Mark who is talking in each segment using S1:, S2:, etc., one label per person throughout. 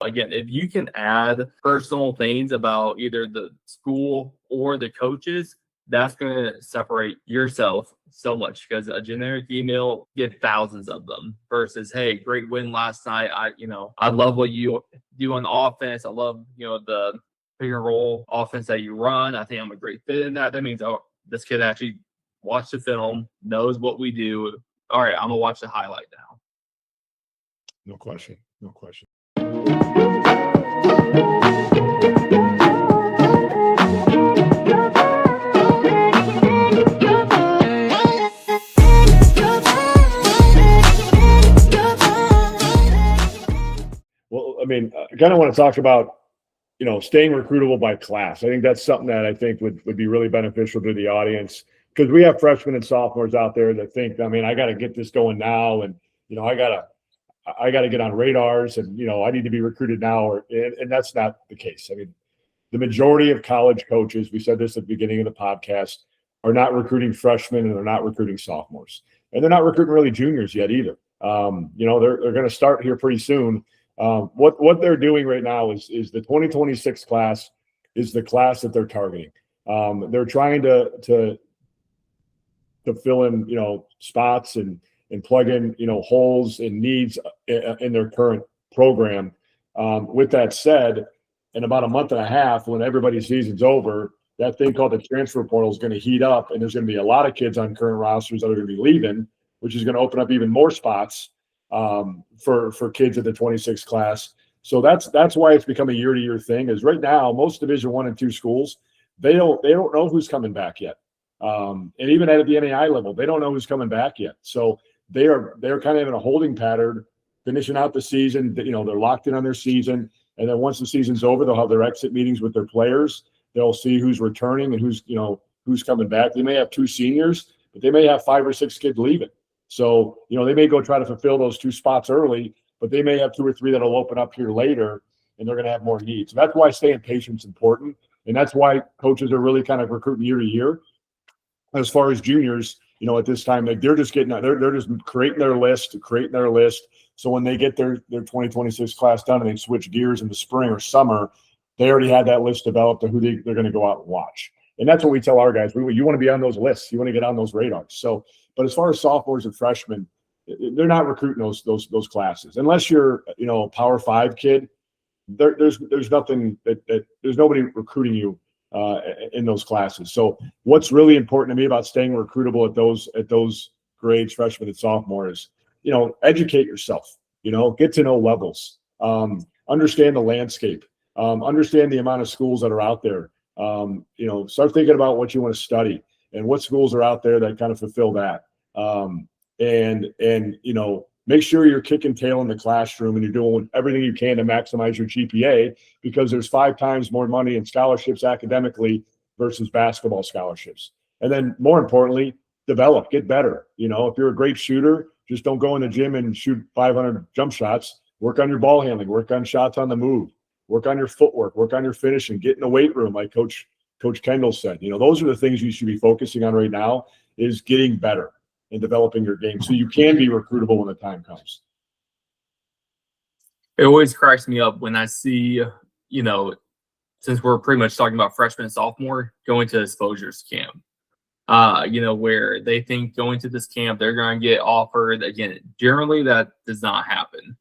S1: Again, if you can add personal things about either the school or the coaches, that's going to separate yourself so much, because a generic email, get thousands of them versus, hey, great win last night. I love what you do on offense. I love, the pick and roll offense that you run. I think I'm a great fit in that. That means, oh, this kid actually watched the film, knows what we do. All right, I'm going to watch the highlight now.
S2: No question. No question. Well, I mean, I kind of want to talk about, staying recruitable by class. I think that's something that I think would be really beneficial to the audience, because we have freshmen and sophomores out there that think, I mean, I got to get this going now, and I got to get on radars, and I need to be recruited now, and that's not the case. I mean, the majority of college coaches, we said this at the beginning of the podcast, are not recruiting freshmen, and they're not recruiting sophomores, and they're not recruiting really juniors yet either. They're going to start here pretty soon. What they're doing right now is the 2026 class is the class that they're targeting. They're trying to fill in spots and plug in holes and needs in their current program. With that said, in about a month and a half, when everybody's season's over, that thing called the transfer portal is going to heat up, and there's going to be a lot of kids on current rosters that are going to be leaving, which is going to open up even more spots for kids at the 26 class. So that's why it's become a year-to-year thing. Is right now most Division I and II schools, they don't know who's coming back yet, and even at the NAI level, they don't know who's coming back yet. So they're kind of in a holding pattern, finishing out the season. They're locked in on their season, and then once the season's over, they'll have their exit meetings with their players. They'll see who's returning and who's coming back. They may have 2 seniors, but they may have 5 or 6 kids leaving. So, they may go try to fulfill those 2 spots early, but they may have 2 or 3 that'll open up here later, and they're going to have more needs. So that's why staying patient is important. And that's why coaches are really kind of recruiting year to year. As far as juniors, at this time, they're just they're just creating their list. So when they get their 2026 class done and they switch gears in the spring or summer, they already had that list developed of who they're going to go out and watch. And that's what we tell our guys. You want to be on those lists. You want to get on those radars. So, but as far as sophomores and freshmen, they're not recruiting those classes unless you're a Power 5 kid. There's nothing there's nobody recruiting you in those classes. So what's really important to me about staying recruitable at those grades, freshman and sophomore, is educate yourself. Get to know levels, understand the landscape, understand the amount of schools that are out there. Start thinking about what you want to study and what schools are out there that kind of fulfill that. And make sure you're kicking tail in the classroom and you're doing everything you can to maximize your GPA, because there's 5 times more money in scholarships academically versus basketball scholarships. And then more importantly, get better. If you're a great shooter, just don't go in the gym and shoot 500 jump shots. Work on your ball handling, work on shots on the move, work on your footwork, work on your finishing, get in the weight room, like Coach Kendall said. Those are the things you should be focusing on right now, is getting better and developing your game so you can be recruitable when the time comes.
S1: It always cracks me up when I see, since we're pretty much talking about freshman and sophomore, going to exposures camp, where they think going to this camp, they're going to get offered. Again, generally that does not happen.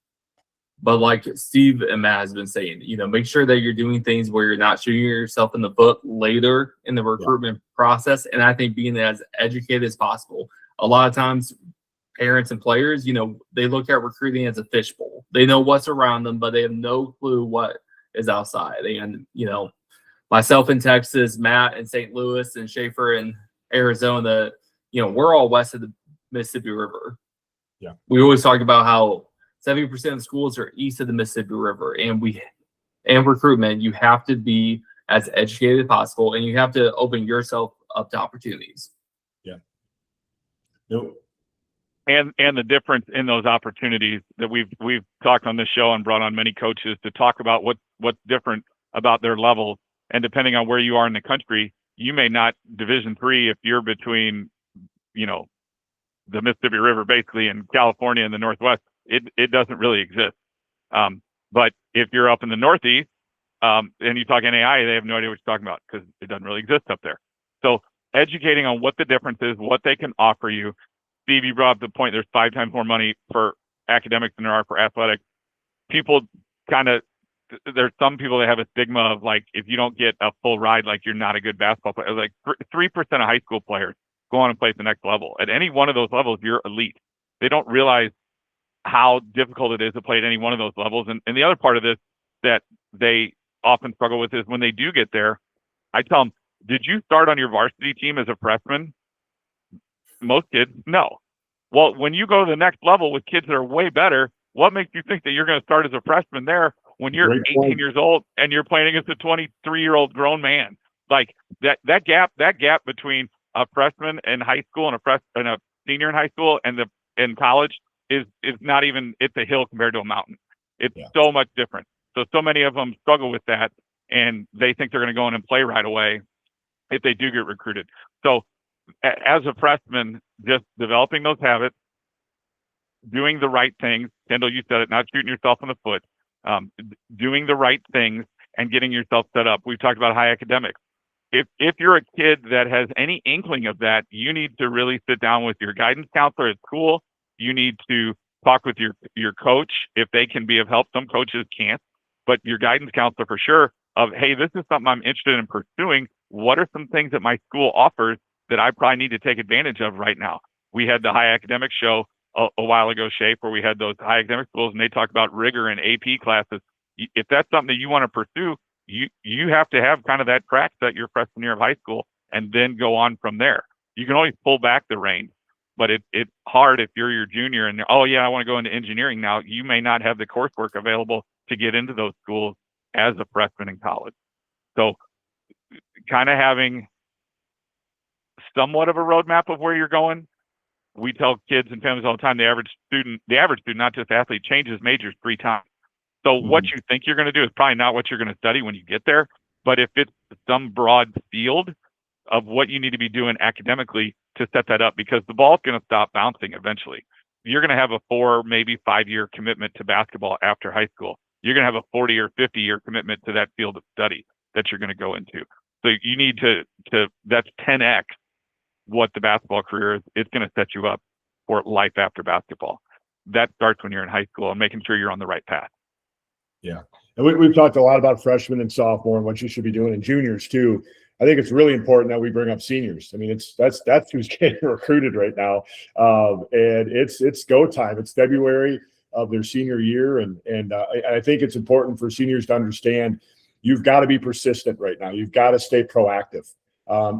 S1: But like Steve and Matt has been saying, make sure that you're doing things where you're not shooting yourself in the foot later in the recruitment process. And I think being as educated as possible. A lot of times parents and players, they look at recruiting as a fishbowl. They know what's around them, but they have no clue what is outside. And, myself in Texas, Matt in St. Louis, and Schafer in Arizona, we're all west of the Mississippi River.
S2: Yeah.
S1: We always talk about how 70% of schools are east of the Mississippi River, and recruitment, you have to be as educated as possible, and you have to open yourself up to opportunities.
S2: Yeah. No.
S3: And the difference in those opportunities that we've talked on this show and brought on many coaches to talk about what's different about their level. And depending on where you are in the country, you may not Division III if you're between, the Mississippi River basically in California and the Northwest. It doesn't really exist. But if you're up in the Northeast, and you talk NAI, they have no idea what you're talking about because it doesn't really exist up there. So educating on what the difference is, what they can offer you. Steve, you brought up the point, there's 5 times more money for academics than there are for athletics. People there's some people that have a stigma of like, if you don't get a full ride, like you're not a good basketball player. Like 3% of high school players go on and play at the next level. At any one of those levels, you're elite. They don't realize how difficult it is to play at any one of those levels. And the other part of this that they often struggle with is when they do get there, I tell them, did you start on your varsity team as a freshman? Most kids, no. Well, when you go to the next level with kids that are way better, what makes you think that you're going to start as a freshman there when you're 18 years old and you're playing against a 23-year-old grown man? Like that gap between a freshman in high school and a senior in high school and in college is not even, it's a hill compared to a mountain. It's so much different. So many of them struggle with that, and they think they're going to go in and play right away if they do get recruited. So as a freshman, just developing those habits, doing the right things. Kendall, you said it, not shooting yourself in the foot, doing the right things and getting yourself set up. We've talked about high academics. If you're a kid that has any inkling of that, you need to really sit down with your guidance counselor at school. You need to talk with your coach if they can be of help. Some coaches can't, but your guidance counselor for sure of, hey, this is something I'm interested in pursuing. What are some things that my school offers that I probably need to take advantage of right now? We had the high academic show a while ago, Schafer, where we had those high academic schools and they talked about rigor and AP classes. If that's something that you want to pursue, you have to have kind of that track set your freshman year of high school and then go on from there. You can always pull back the reins, but it's hard if you're your junior and, oh yeah, I want to go into engineering now. You may not have the coursework available to get into those schools as a freshman in college. So kind of having somewhat of a roadmap of where you're going. We tell kids and families all the time, the average student, not just athlete, changes majors 3 times. So what you think you're going to do is probably not what you're going to study when you get there. But if it's some broad field of what you need to be doing academically to set that up, because the ball's going to stop bouncing eventually. You're going to have a 4, maybe 5-year commitment to basketball after high school. You're going to have a 40 or 50-year commitment to that field of study that you're going to go into. So you need to that's 10x what the basketball career is. It's going to set you up for life after basketball. That starts when you're in high school and making sure you're on the right path.
S2: Yeah. And we've talked a lot about freshmen and sophomore and what you should be doing, and juniors too. I think it's really important that we bring up seniors. I mean, that's who's getting recruited right now. And it's go time. It's February of their senior year. And I think it's important for seniors to understand you've got to be persistent right now. You've got to stay proactive.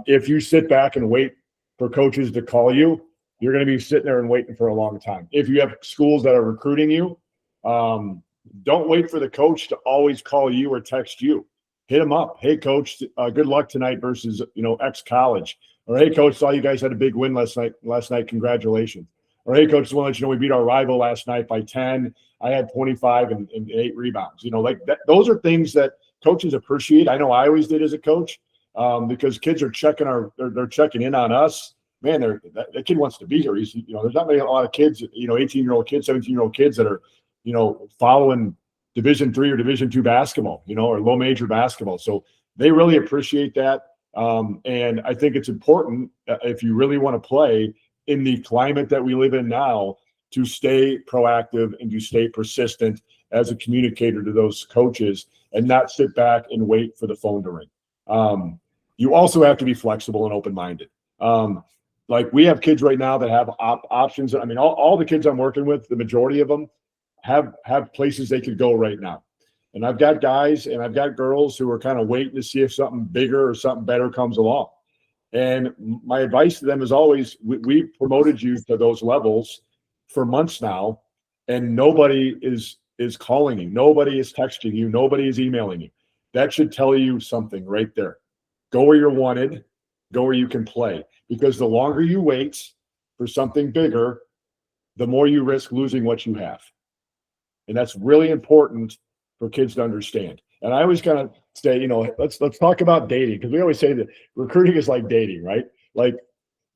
S2: If you sit back and wait for coaches to call you, you're going to be sitting there and waiting for a long time. If you have schools that are recruiting you, don't wait for the coach to always call you or text you. Hit them up. Hey, coach, good luck tonight versus, X college. Or, hey, coach, saw you guys had a big win last night. Congratulations. Or, hey, coach, just want to let you know we beat our rival last night by 10. I had 25 and 8 rebounds. Like that. Those are things that coaches appreciate. I know I always did as a coach because kids are they're checking in on us. Man, that kid wants to be here. He's, there's not a lot of kids, 18-year-old kids, 17-year-old kids that are, following Division III or Division II basketball, or low major basketball. So they really appreciate that. And I think it's important if you really want to play in the climate that we live in now to stay proactive and to stay persistent as a communicator to those coaches and not sit back and wait for the phone to ring. You also have to be flexible and open-minded. Like we have kids right now that have options. I mean, all the kids I'm working with, the majority of them have places they could go right now. And I've got guys and I've got girls who are kind of waiting to see if something bigger or something better comes along. And my advice to them is always, we promoted you to those levels for months now, and nobody is calling you. Nobody is texting you. Nobody is emailing you. That should tell you something right there. Go where you're wanted. Go where you can play. Because the longer you wait for something bigger, the more you risk losing what you have. And that's really important for kids to understand. And I always kind of say, let's talk about dating, because we always say that recruiting is like dating, right? Like,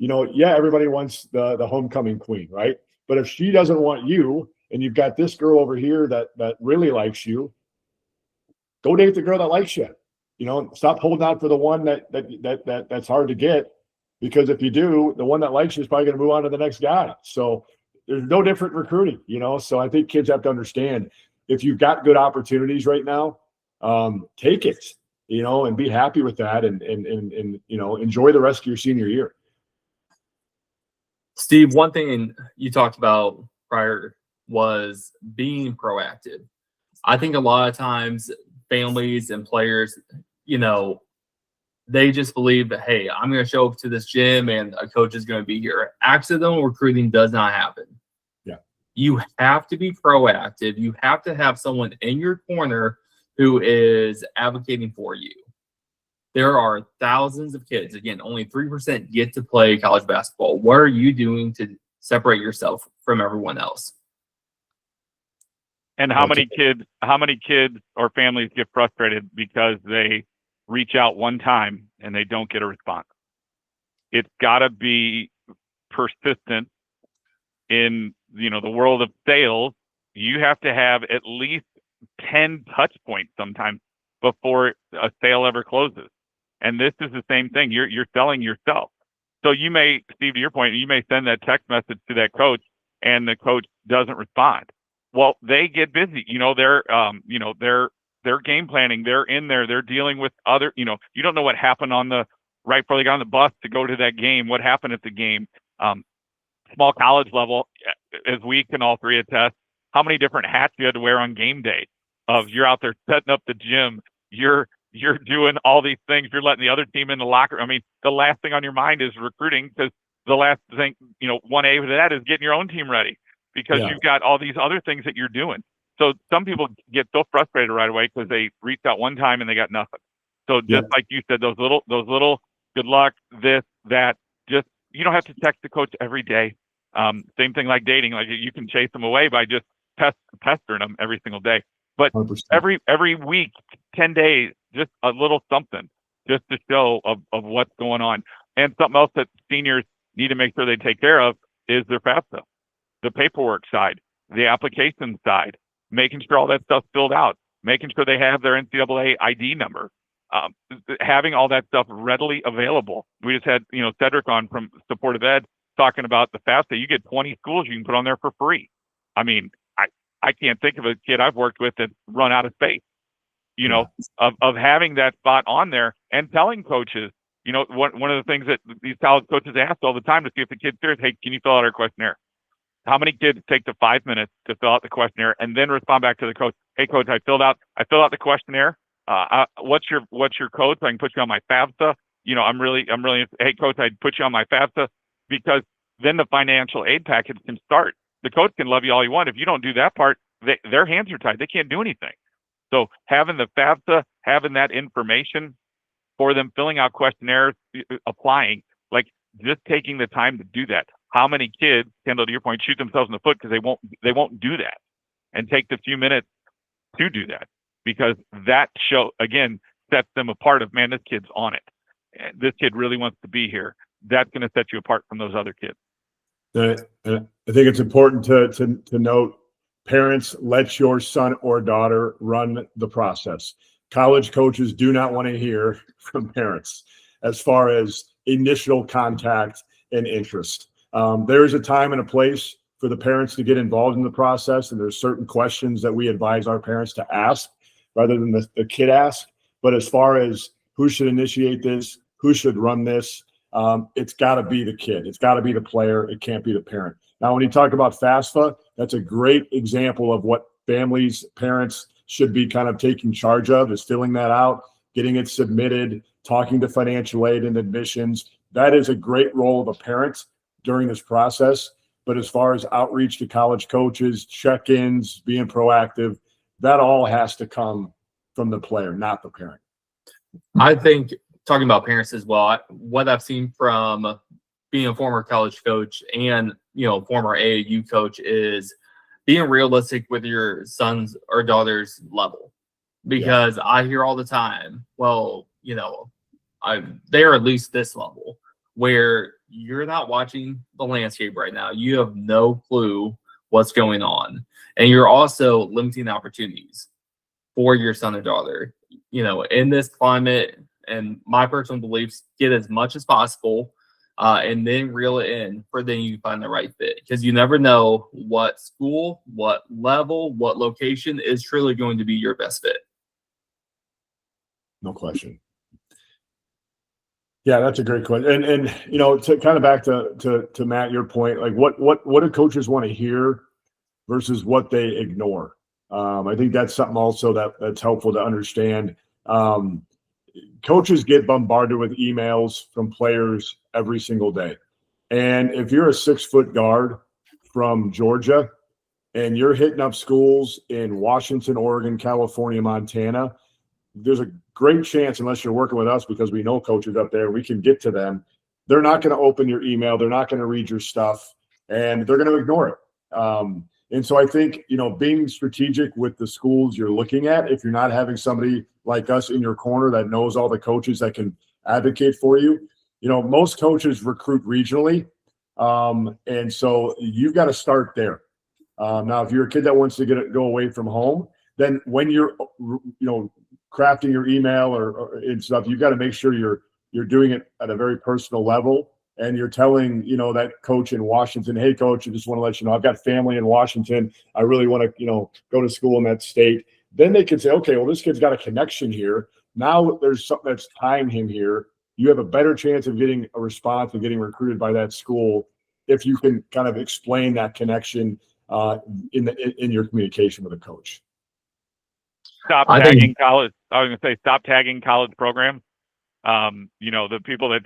S2: everybody wants the homecoming queen, right? But if she doesn't want you and you've got this girl over here that really likes you, go date the girl that likes you. You know, stop holding out for the one that's hard to get, because if you do, the one that likes you is probably going to move on to the next guy. So there's no different recruiting, you know. So I think kids have to understand, if you've got good opportunities right now, take it, you know, and be happy with that, and you know, enjoy the rest of your senior year.
S1: Steve, one thing you talked about prior was being proactive. I think a lot of times families and players, you know, they just believe that, hey, I'm going to show up to this gym and a coach is going to be here. Accidental recruiting does not happen.
S2: Yeah.
S1: You have to be proactive. You have to have someone in your corner who is advocating for you. There are thousands of kids. Again, only 3% get to play college basketball. What are you doing to separate yourself from everyone else?
S3: And how many kids or families get frustrated because they reach out one time and they don't get a response? It's got to be persistent. In, you know, the world of sales, you have to have at least 10 touch points sometimes before a sale ever closes. And this is the same thing. You're selling yourself. So you may, Steve, to your point, you may send that text message to that coach and the coach doesn't respond. Well, they get busy. You know, they're game planning. They're in there. They're dealing with other, you know, you don't know what happened right before they got on the bus to go to that game, what happened at the game. Small college level, as we can all three attest, how many different hats you had to wear on game day. You're out there setting up the gym. You're doing all these things. You're letting the other team in the locker room. I mean, the last thing on your mind is recruiting, because the last thing, you know, 1A to that is getting your own team ready, because you've got all these other things that you're doing. So some people get so frustrated right away because they reached out one time and they got nothing. So just like you said, those little good luck, this, that, just, you don't have to text the coach every day. Same thing like dating, like you can chase them away by just pestering them every single day. But
S2: 100%.
S3: every week, 10 days, just a little something, just to show of what's going on. And something else that seniors need to make sure they take care of is their FAFSA, the paperwork side, the application side, making sure all that stuff's filled out, making sure they have their NCAA ID number, having all that stuff readily available. We just had, you know, Cedric on from Supportive Ed talking about the FAFSA. You get 20 schools you can put on there for free. I mean, I can't think of a kid I've worked with that's run out of space, you know, of having that spot on there, and telling coaches, you know, one of the things that these college coaches ask all the time to see if the kid's serious, hey, can you fill out our questionnaire? How many kids take the 5 minutes to fill out the questionnaire and then respond back to the coach? Hey, coach, I filled out the questionnaire. What's your code so I can put you on my FAFSA? You know, I'm really, hey, coach, I'd put you on my FAFSA, because then the financial aid package can start. The coach can love you all you want. If you don't do that part, their hands are tied. They can't do anything. So having the FAFSA, having that information for them, filling out questionnaires, applying, like just taking the time to do that. How many kids, Kendall, to your point, shoot themselves in the foot because they won't do that, and take the few minutes to do that, because that show again sets them apart of, man, this kid's on it. This kid really wants to be here. That's going to set you apart from those other kids.
S2: I think it's important to note, parents, let your son or daughter run the process. College coaches do not want to hear from parents as far as initial contact and interest. There is a time and a place for the parents to get involved in the process, and there's certain questions that we advise our parents to ask rather than the kid ask. But as far as who should initiate this, who should run this, it's got to be the kid. It's got to be the player. It can't be the parent. Now, when you talk about FAFSA, that's a great example of what families, parents should be kind of taking charge of, is filling that out, getting it submitted, talking to financial aid and admissions. That is a great role of a parent during this process. But as far as outreach to college coaches, check-ins, being proactive, that all has to come from the player, not the parent.
S1: I think, talking about parents as well, what I've seen from being a former college coach and, you know, former AAU coach, is being realistic with your son's or daughter's level. Because I hear all the time, well, you know, they're at least this level, where you're not watching the landscape right now. You have no clue what's going on. And you're also limiting opportunities for your son or daughter. In this climate, and my personal beliefs, get as much as possible, and then reel it in for then you find the right fit. Because you never know what school, what level, what location is truly going to be your best fit.
S2: No question. Yeah, that's a great question. And to kind of back to Matt, your point, like what do coaches want to hear versus what they ignore? I think that's something also that's helpful to understand. Coaches get bombarded with emails from players every single day. And if you're a 6-foot guard from Georgia and you're hitting up schools in Washington, Oregon, California, Montana, there's a great chance, unless you're working with us, because we know coaches up there, we can get to them. They're not going to open your email. They're not going to read your stuff, and they're going to ignore it. And so I think, being strategic with the schools you're looking at, if you're not having somebody like us in your corner that knows all the coaches that can advocate for you, most coaches recruit regionally. And so you've got to start there. Now, if you're a kid that wants to go away from home, then when you're, crafting your email or and stuff, you've got to make sure you're doing it at a very personal level. And you're telling, that coach in Washington, hey, coach, I just want to let you know, I've got family in Washington. I really want to, go to school in that state. Then they can say, okay, well, this kid's got a connection here. Now there's something that's tying him here. You have a better chance of getting a response and getting recruited by that school if you can kind of explain that connection in your communication with a coach.
S3: Stop tagging college. I was going to say, stop tagging college programs. The people that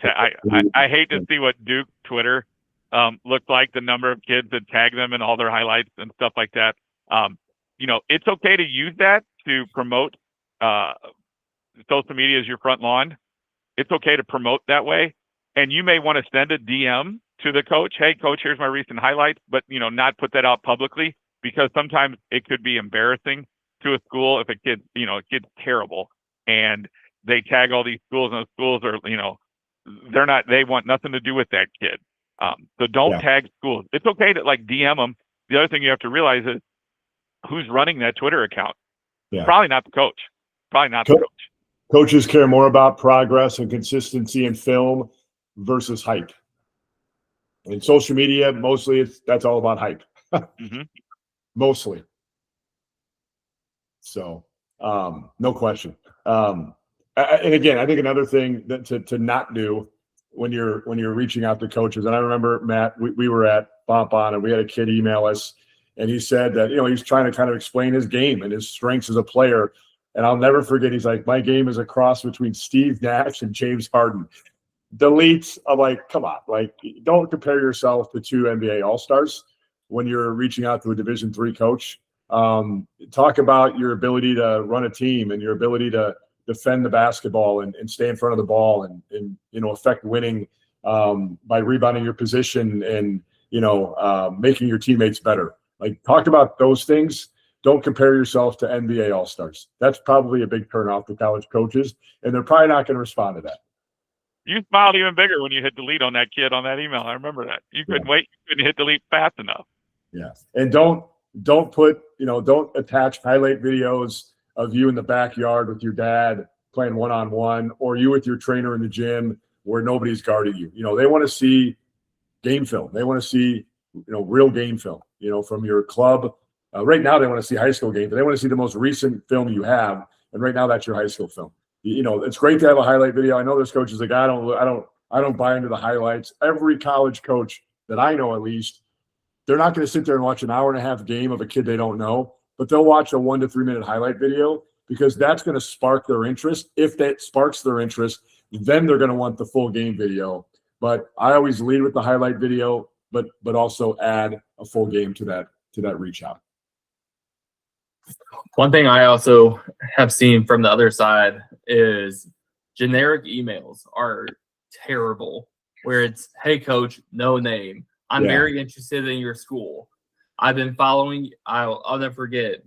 S3: I hate to see what Duke Twitter looked like, the number of kids that tag them in all their highlights and stuff like that. It's okay to use that to promote social media as your front lawn. It's okay to promote that way. And you may want to send a DM to the coach. Hey, coach, here's my recent highlights, but, not put that out publicly, because sometimes it could be embarrassing to a school if a kid's terrible and they tag all these schools, and those schools are, they want nothing to do with that kid. So don't tag schools. It's okay to DM them. The other thing you have to realize is who's running that Twitter account. Yeah. Probably not the coach.
S2: Coaches care more about progress and consistency in film versus hype. In social media, mostly that's all about hype. Mm-hmm. Mostly. So, no question. And again, I think another thing that to not do when you're reaching out to coaches, and I remember, Matt, we were at Bonbon and we had a kid email us, and he said that he's trying to kind of explain his game and his strengths as a player. And I'll never forget, he's like, my game is a cross between Steve Nash and James Harden. Delete. I'm like, come on, don't compare yourself to 2 NBA All-Stars when you're reaching out to a Division III coach. Talk about your ability to run a team and your ability to defend the basketball and stay in front of the ball and affect winning by rebounding your position and making your teammates better. Talk about those things. Don't compare yourself to NBA All-Stars. That's probably a big turnoff to college coaches, and they're probably not going to respond to that.
S3: You smiled even bigger when you hit delete on that kid on that email. I remember that. You couldn't wait. You couldn't hit delete fast enough.
S2: Yeah, and don't put don't attach highlight videos of you in the backyard with your dad playing one-on-one, or you with your trainer in the gym where nobody's guarding you. They want to see game film. They want to see, real game film, from your club. Right now they want to see high school games, but they want to see the most recent film you have. And right now that's your high school film. It's great to have a highlight video. I know there's coaches like, I don't buy into the highlights. Every college coach that I know, at least, they're not going to sit there and watch an hour-and-a-half game of a kid they don't know, but they'll watch a 1 to 3 minute highlight video because that's going to spark their interest. If that sparks their interest, then they're going to want the full game video. But I always lead with the highlight video, but also add a full game to that reach out.
S1: One thing I also have seen from the other side is generic emails are terrible, where it's, hey, coach, no name. I'm very interested in your school. I've been following. I'll never forget,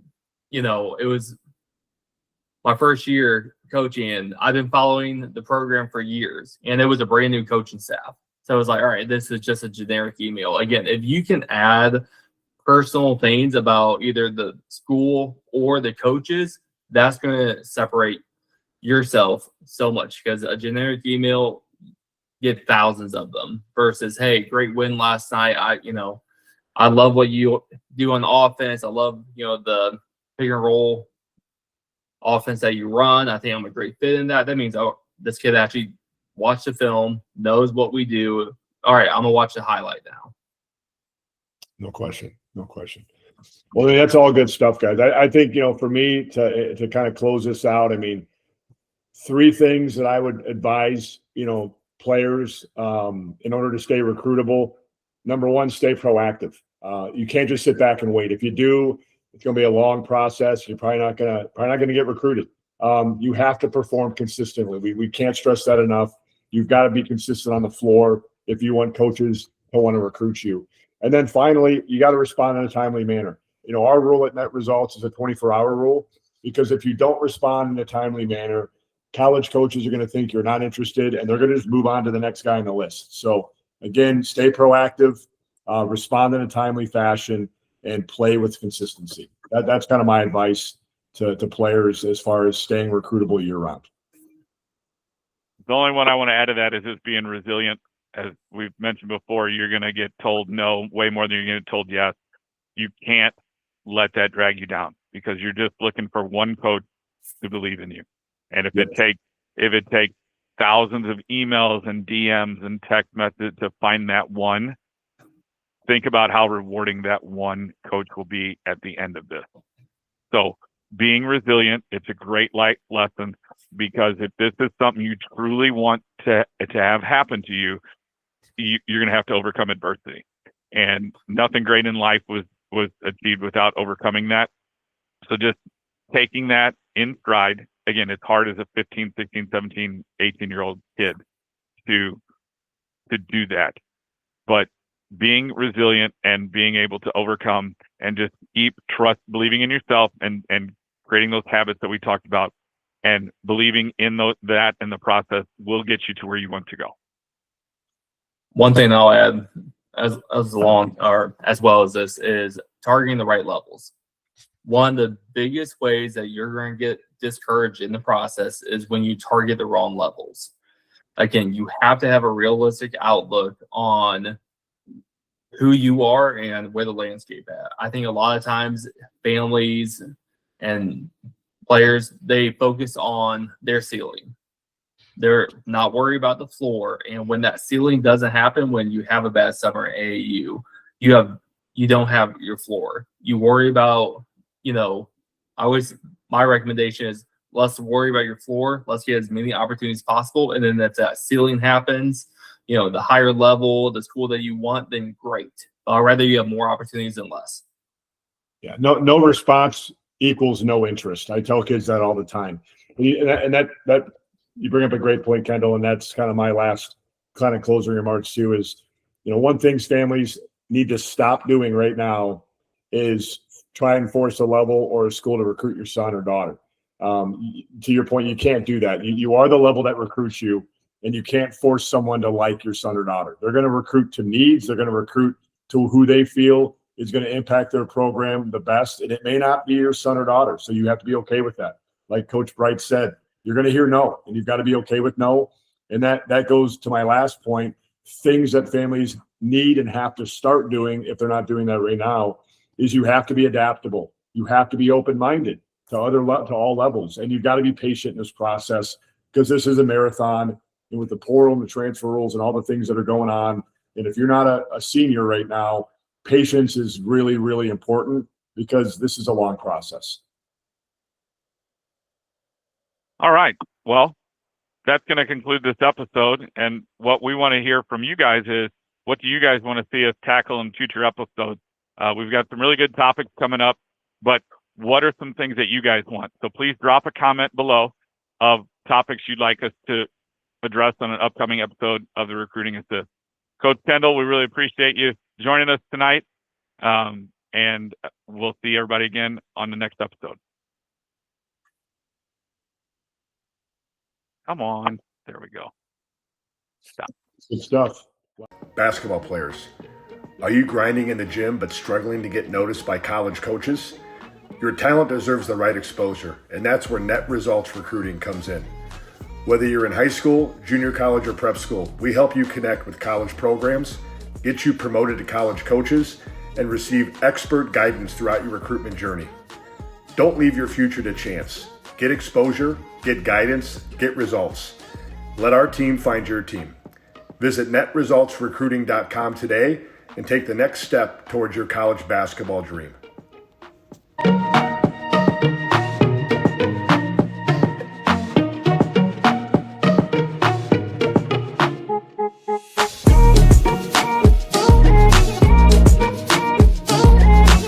S1: it was my first year coaching, and I've been following the program for years, and it was a brand new coaching staff. So I was like, all right, this is just a generic email. Again, if you can add personal things about either the school or the coaches, that's going to separate yourself so much, because a generic email, get thousands of them versus, hey, great win last night. I love what you do on the offense. I love, the pick and roll offense that you run. I think I'm a great fit in that. That means, oh, this kid actually watched the film, knows what we do. All right, I'm gonna watch the highlight now.
S2: No question. No question. Well, that's all good stuff, guys. I think, for me to kind of close this out, I mean, 3 things that I would advise, players in order to stay recruitable. Number 1, stay proactive. You can't just sit back and wait. If you do, it's going to be a long process. You're probably not going to get recruited. You have to perform consistently. We can't stress that enough. You've got to be consistent on the floor if you want coaches to want to recruit you. And then finally, you got to respond in a timely manner. Our rule at Net Results is a 24-hour rule, because if you don't respond in a timely manner, college coaches are going to think you're not interested, and they're going to just move on to the next guy on the list. So again, stay proactive, respond in a timely fashion, and play with consistency. That's kind of my advice to players as far as staying recruitable year round.
S3: The only one I want to add to that is just being resilient. As we've mentioned before, you're going to get told no way more than you're going to get told yes. You can't let that drag you down, because you're just looking for one coach to believe in you. And if it takes thousands of emails and DMs and text messages to find that one, think about how rewarding that one coach will be at the end of this. So being resilient, it's a great life lesson, because if this is something you truly want to have happen to you, you're going to have to overcome adversity. And nothing great in life was achieved without overcoming that. So just taking that in stride. Again, it's hard as a 15, 16, 17, 18-year-old kid to do that. But being resilient and being able to overcome and just believing in yourself and creating those habits that we talked about, and believing in that and the process will get you to where you want to go.
S1: One thing I'll add as well as this is targeting the right levels. One of the biggest ways that you're going to get discouraged in the process is when you target the wrong levels. Again, you have to have a realistic outlook on who you are and where the landscape at. I think a lot of times families and players, they focus on their ceiling. They're not worried about the floor. And when that ceiling doesn't happen, when you have a bad summer at AAU, you don't have your floor. You worry about, my recommendation is let's worry about your floor. Let's get as many opportunities as possible. And then if that ceiling happens, the higher level, the school that you want, then great. I'd rather you have more opportunities than less.
S2: Yeah, no response equals no interest. I tell kids that all the time. And that you bring up a great point, Kendall, and that's kind of my last kind of closing remarks too is, one thing families need to stop doing right now is try and force a level or a school to recruit your son or daughter. To your point, you can't do that. You are the level that recruits you, and you can't force someone to like your son or daughter. They're going to recruit to needs. They're going to recruit to who they feel is going to impact their program the best. And it may not be your son or daughter. So you have to be okay with that. Like Coach Bright said, you're going to hear no, and you've got to be okay with no. And that goes to my last point, things that families need and have to start doing, if they're not doing that right now, is you have to be adaptable. You have to be open-minded to all levels. And you've got to be patient in this process, because this is a marathon, and with the portal and the transfer rules and all the things that are going on. And if you're not a senior right now, patience is really, really important, because this is a long process.
S3: All right. Well, that's going to conclude this episode. And what we want to hear from you guys is, what do you guys want to see us tackle in future episodes? We've got some really good topics coming up, but what are some things that you guys want? So please drop a comment below of topics you'd like us to address on an upcoming episode of the Recruiting Assist. Coach Kendall, we really appreciate you joining us tonight. And we'll see everybody again on the next episode. Come on. There we go. Stop.
S2: Good stuff. Basketball players,
S4: Are you grinding in the gym but struggling to get noticed by college coaches? Your talent deserves the right exposure, and that's where Net Results Recruiting comes in. Whether you're in high school, junior college, or prep school, we help you connect with college programs, get you promoted to college coaches, and receive expert guidance throughout your recruitment journey. Don't leave your future to chance. Get exposure, get guidance, get results. Let our team find your team. Visit netresultsrecruiting.com today and take the next step towards your college basketball dream.